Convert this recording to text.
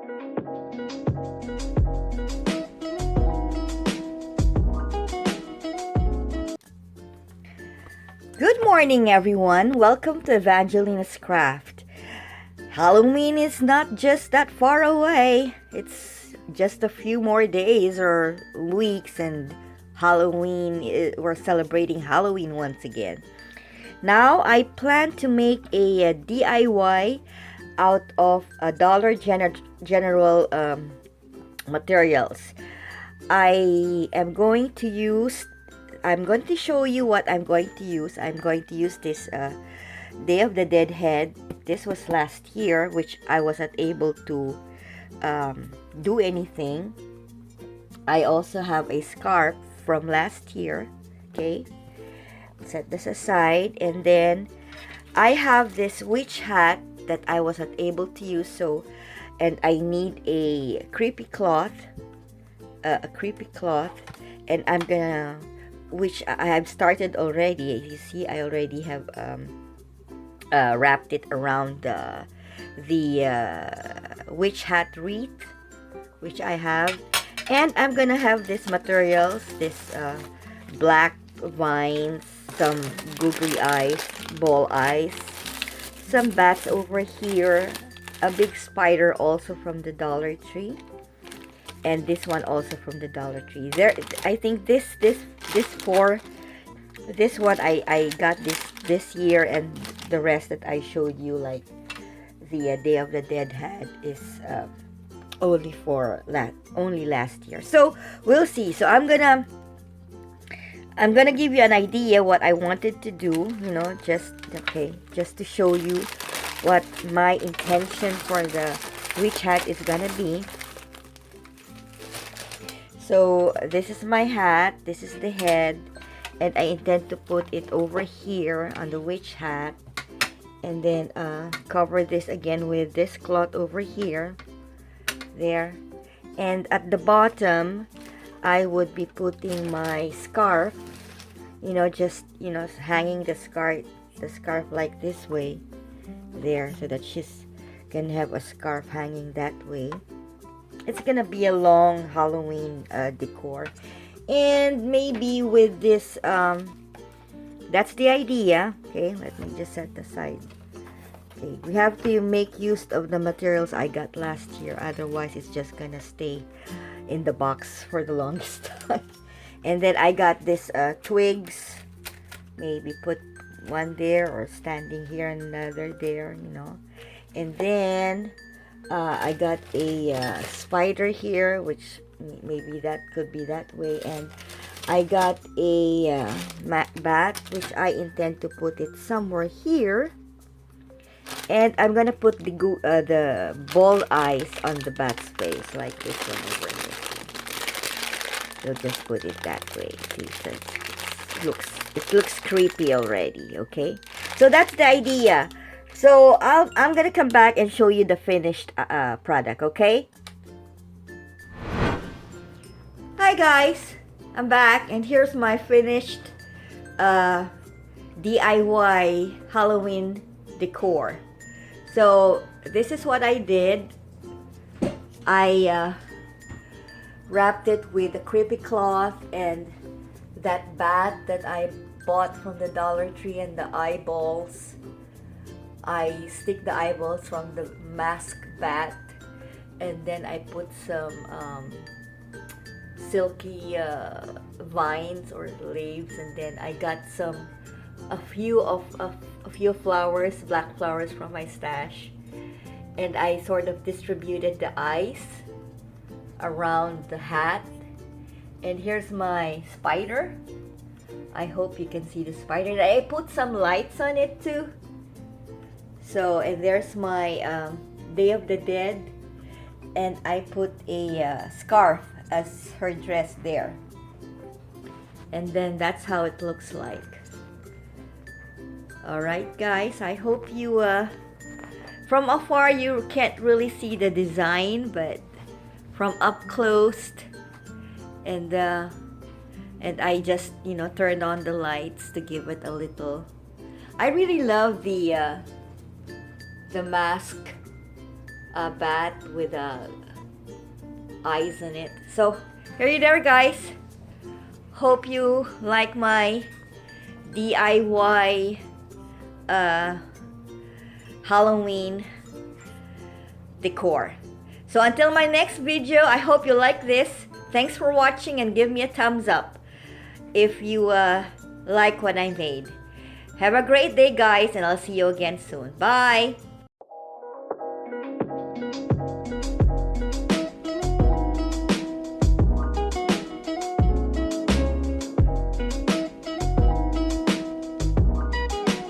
Good morning, everyone. Welcome to Evangelina's Craft. Halloween is not just that far away. It's just a few more days or weeks, and we're celebrating Halloween once again. Now, I plan to make a DIY out of General materials. I'm going to show you what I'm going to use. I'm going to use this Day of the Dead head. This was last year, which I wasn't able to do anything. I also have a scarf from last year. Okay, set this aside. And then I have this witch hat that I wasn't able to use. And I need a creepy cloth. And I'm gonna, which I have started already. You see, I already have wrapped it around the witch hat wreath, which I have. And I'm gonna have these materials, this black vines, some googly eyes, ball eyes, some bats over here, a big spider also from the Dollar Tree, and this one also from the Dollar Tree. I think this one I got this year, and the rest that I showed you, like the Day of the Dead hat, is only last year. So we'll see. So I'm gonna give you an idea what I wanted to do. Just to show you what my intention for the witch hat is gonna be. So this is my hat, this is the head, and I intend to put it over here on the witch hat, and then cover this again with this cloth over here, there. And at the bottom, I would be putting my scarf, hanging the scarf like this way, there, so that she's gonna have a scarf hanging that way. It's gonna be a long Halloween decor, and maybe with this that's the idea. Okay, let me just set aside. Okay, we have to make use of the materials I got last year, otherwise it's just gonna stay in the box for the longest time. And then I got this twigs, maybe put one there, or standing here and another there, and then I got a spider here, which maybe that could be that way. And I got a bat, which I intend to put it somewhere here. And I'm gonna put the ball eyes on the bat's face, like this one over here. So just put it that way. See, so it looks creepy already. Okay, so that's the idea. So I'm gonna come back and show you the finished product, okay? Hi guys, I'm back, and here's my finished DIY Halloween decor. So this is what I did. I wrapped it with a creepy cloth and that bat that I bought from the Dollar Tree, and the eyeballs. I stick the eyeballs from the mask bat, and then I put some silky vines or leaves, and then I got a few flowers, black flowers, from my stash, and I sort of distributed the eyes around the hat. And here's my spider. I hope you can see the spider. I put some lights on it too. So, and there's my Day of the Dead, and I put a scarf as her dress there. And then that's how it looks like. Alright guys, I hope you, from afar you can't really see the design, but from up close, and I just, turned on the lights to give it a little. I really love the mask a bat with eyes on it. So here you there, guys. Hope you like my DIY Halloween decor. So until my next video, I hope you like this. Thanks for watching, and give me a thumbs up if you like what I made. Have a great day, guys, and I'll see you again soon. Bye!